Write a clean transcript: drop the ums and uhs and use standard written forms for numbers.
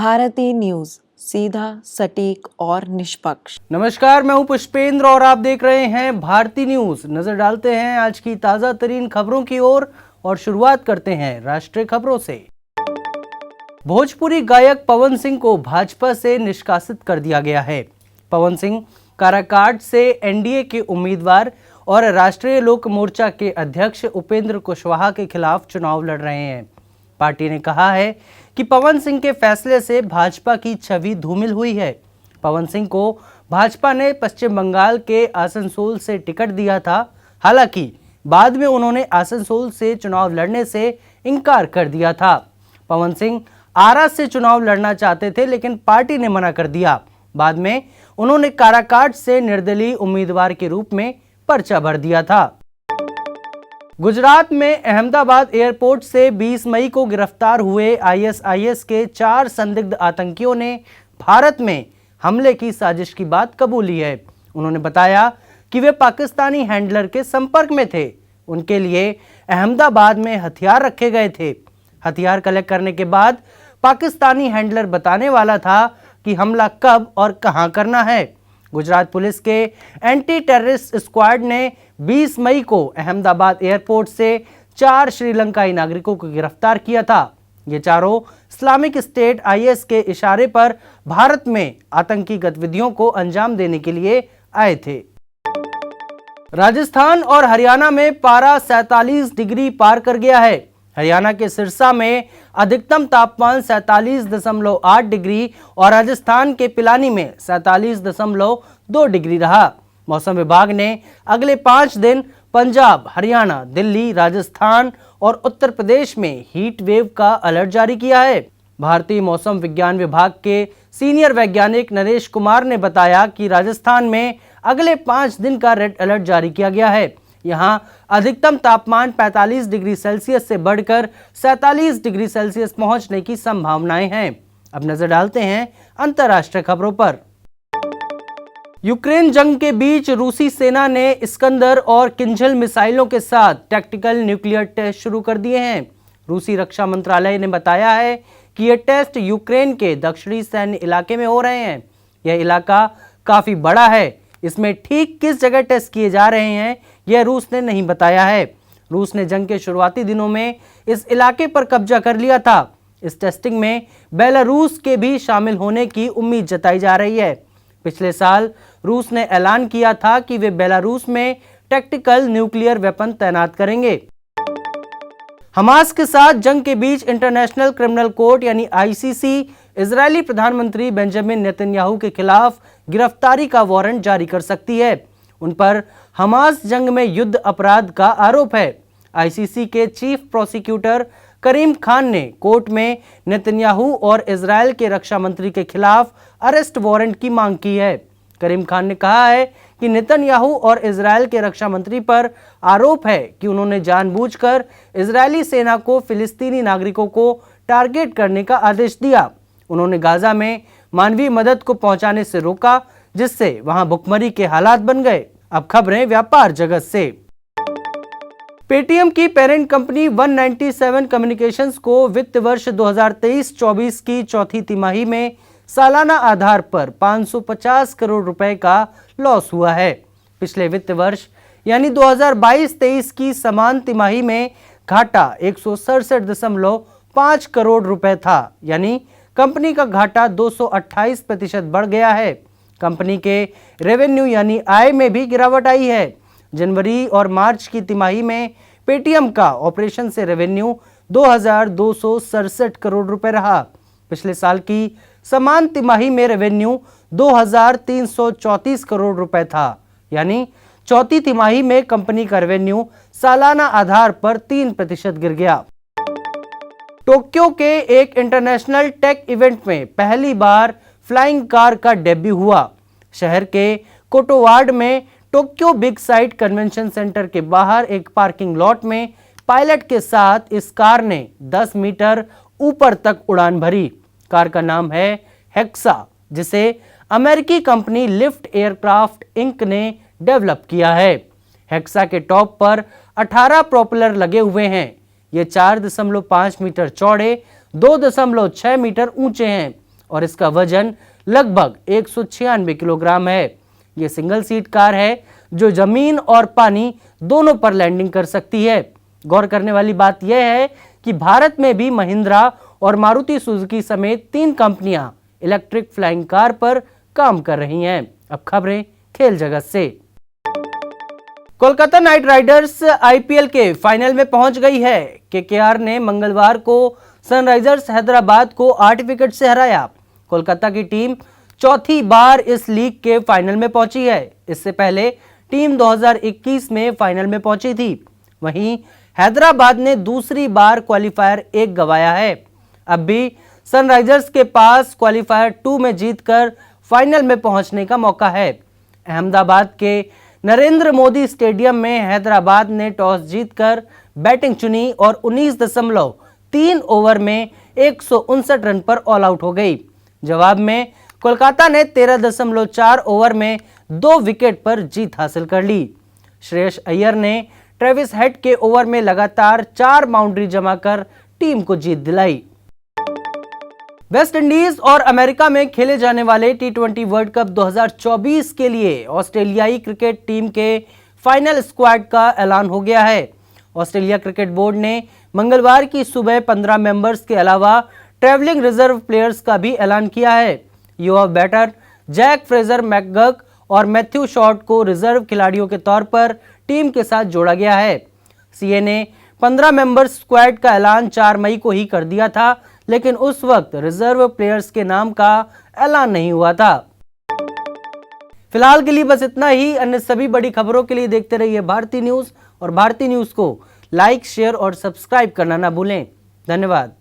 Bharti news, सीधा, सटीक और निष्पक्ष। नमस्कार, मैं हूं पुष्पेंद्र और आप देख रहे हैं भारती न्यूज। नजर डालते हैं आज की ताजा तरीन खबरों की ओर और शुरुआत करते हैं राष्ट्रीय खबरों से। भोजपुरी गायक पवन सिंह को भाजपा से निष्कासित कर दिया गया है। पवन सिंह काराकाट से एनडीए के उम्मीदवार और राष्ट्रीय लोक मोर्चा के अध्यक्ष उपेंद्र कुशवाहा के खिलाफ चुनाव लड़ रहे हैं। पार्टी ने कहा है कि पवन सिंह के फैसले से भाजपा की छवि धूमिल हुई है। पवन सिंह को भाजपा ने पश्चिम बंगाल के आसनसोल से टिकट दिया था। हालांकि बाद में उन्होंने आसनसोल से चुनाव लड़ने से इनकार कर दिया था। पवन सिंह आरा से चुनाव लड़ना चाहते थे, लेकिन पार्टी ने मना कर दिया। बाद में उन्होंने काराकाट से निर्दलीय उम्मीदवार के रूप में पर्चा भर दिया था। गुजरात में अहमदाबाद एयरपोर्ट से 20 मई को गिरफ्तार हुए आईएसआईएस के 4 संदिग्ध आतंकियों ने भारत में हमले की साजिश की बात कबूली है। उन्होंने बताया कि वे पाकिस्तानी हैंडलर के संपर्क में थे। उनके लिए अहमदाबाद में हथियार रखे गए थे। हथियार कलेक्ट करने के बाद पाकिस्तानी हैंडलर बताने वाला था कि हमला कब और कहां करना है। गुजरात पुलिस के एंटी टेररिस्ट स्क्वाड ने 20 मई को अहमदाबाद एयरपोर्ट से 4 श्रीलंकाई नागरिकों को गिरफ्तार किया था। ये चारों इस्लामिक स्टेट आईएस के इशारे पर भारत में आतंकी गतिविधियों को अंजाम देने के लिए आए थे। राजस्थान और हरियाणा में पारा 47 डिग्री पार कर गया है। हरियाणा के सिरसा में अधिकतम तापमान 47.8 डिग्री और राजस्थान के पिलानी में 47.2 डिग्री रहा। मौसम विभाग ने अगले 5 दिन पंजाब, हरियाणा, दिल्ली, राजस्थान और उत्तर प्रदेश में हीट वेव का अलर्ट जारी किया है। भारतीय मौसम विज्ञान विभाग के सीनियर वैज्ञानिक नरेश कुमार ने बताया कि राजस्थान में अगले 5 दिन का रेड अलर्ट जारी किया गया है। यहाँ अधिकतम तापमान 45 डिग्री सेल्सियस से बढ़कर 47 डिग्री सेल्सियस पहुंचने की संभावनाएं हैं। अब नजर डालते हैं अंतर्राष्ट्रीय खबरों पर। यूक्रेन जंग के बीच रूसी सेना ने इस्कंदर और किंजल मिसाइलों के साथ टैक्टिकल न्यूक्लियर टेस्ट शुरू कर दिए हैं। रूसी रक्षा मंत्रालय ने बताया है कि यह टेस्ट यूक्रेन के दक्षिणी सैन्य इलाके में हो रहे हैं। यह इलाका काफी बड़ा है। इसमें ठीक किस जगह टेस्ट किए जा रहे हैं यह रूस ने नहीं बताया है। रूस ने जंग के शुरुआती दिनों में इस इलाके पर कब्जा कर लिया था। इस टेस्टिंग में बेलारूस के भी शामिल होने की उम्मीद जताई जा रही है। पिछले साल रूस ने ऐलान किया था कि वे बेलारूस में टैक्टिकल न्यूक्लियर वेपन तैनात करेंगे। हमास के साथ जंग के बीच इंटरनेशनल क्रिमिनल कोर्ट यानी आईसीसी इजरायली प्रधानमंत्री बेंजामिन नेतन्याहू के खिलाफ गिरफ्तारी का वारंट जारी कर सकती है। उन पर हमास जंग में युद्ध अपराध का आरोप है। आईसीसी के चीफ प्रोसिक्यूटर करीम खान ने कोर्ट में नेतन्याहू और इजरायल के रक्षा मंत्री के खिलाफ अरेस्ट वारंट की मांग की है। करीम खान ने कहा है कि नेतन्याहू और इजरायल के रक्षा मंत्री पर आरोप है कि उन्होंने जानबूझकर इजरायली सेना को फिलिस्तीनी नागरिकों को टारगेट करने का आदेश दिया। उन्होंने गाजा में मानवीय मदद को पहुंचाने से रोका, जिससे वहां भुखमरी के हालात बन गए। अब खबरें व्यापार जगत से। पेटीएम की पेरेंट कंपनी 197 कम्युनिकेशंस को वित्त वर्ष 2023-24 की चौथी तिमाही में सालाना आधार पर 550 करोड़ रुपए का लॉस हुआ है। पिछले वित्त वर्ष यानी 2022-23 की समान तिमाही में घाटा 167.5 करोड़ रुपए था, यानी कंपनी का घाटा 228% बढ़ गया है। कंपनी के रेवेन्यू यानी आय में भी गिरावट आई है। जनवरी और मार्च की तिमाही में पेटीएम का ऑपरेशन से रेवेन्यू 2267 करोड़ रुपए रहा। पिछले साल की समान तिमाही में रेवेन्यू 2334 करोड़ रुपए था, यानी चौथी तिमाही में कंपनी का रेवेन्यू सालाना आधार पर 3% गिर गया। टोक्यो के एक इंटरनेशनल टेक इवेंट में पहली बार फ्लाइंग कार का डेब्यू हुआ। शहर के कोटोवाड में Tokyo big site convention centre के बाहर एक पार्किंग लॉट में पायलट के साथ इस कार ने 10 मीटर ऊपर तक उड़ान भरी। कार का नाम है हेक्सा, जिसे अमेरिकी कंपनी लिफ्ट एयरक्राफ्ट इंक ने डेवलप किया है। हेक्सा के टॉप पर 18 प्रोपेलर लगे हुए हैं। ये 4.5 मीटर चौड़े, 2.6 मीटर ऊंचे हैं और इसका वजन लगभग 196 किलोग्राम है। ये सिंगल सीट कार है जो जमीन और पानी दोनों पर लैंडिंग कर सकती है। गौर करने वाली बात यह है कि भारत में भी महिंद्रा और मारुति सुजुकी समेत 3 कंपनियां इलेक्ट्रिक फ्लाइंग कार पर काम कर रही हैं। अब खबरें खेल जगत से। कोलकाता नाइट राइडर्स आईपीएल के फाइनल में पहुंच गई है। केकेआर ने मंगलवार को सनराइजर्स हैदराबाद को 8 विकेट से हराया। कोलकाता की टीम चौथी बार इस लीग के फाइनल में पहुंची है। इससे पहले टीम 2021 में फाइनल में पहुंची थी। वहीं हैदराबाद ने दूसरी बार क्वालिफायर 1 गंवाया है। अब भी सनराइजर्स के पास क्वालिफायर 2 में जीतकर फाइनल में पहुंचने का मौका है। अहमदाबाद के नरेंद्र मोदी स्टेडियम में हैदराबाद ने टॉस जीतकर बैटिंग चुनी और 19.3 ओवर में 159 रन पर ऑल आउट हो गई। जवाब में कोलकाता ने 13.4 ओवर में 2 विकेट पर जीत हासिल कर ली। श्रेयस अय्यर ने ट्रेविस हेड के ओवर में लगातार 4 बाउंड्री जमाकर टीम को जीत दिलाई। वेस्ट इंडीज और अमेरिका में खेले जाने वाले टी20 वर्ल्ड कप 2024 के लिए ऑस्ट्रेलियाई क्रिकेट टीम के फाइनल स्क्वाड का ऐलान हो गया है। ऑस्ट्रेलिया क्रिकेट बोर्ड ने मंगलवार की सुबह 15 मेंबर्स के अलावा ट्रैवलिंग रिजर्व प्लेयर्स का भी ऐलान किया है। युवा बैटर जैक फ्रेजर मैकगर्क और मैथ्यू शॉर्ट को रिजर्व खिलाड़ियों के तौर पर टीम के साथ जोड़ा गया है। सीए ने 15 मेंबर्स स्क्वाड का ऐलान 4 मई को ही कर दिया था, लेकिन उस वक्त रिजर्व प्लेयर्स के नाम का ऐलान नहीं हुआ था। फिलहाल के लिए बस इतना ही। अन्य सभी बड़ी खबरों के लिए देखते रहिए भारती न्यूज और भारती न्यूज को लाइक, शेयर और सब्सक्राइब करना ना भूलें। धन्यवाद।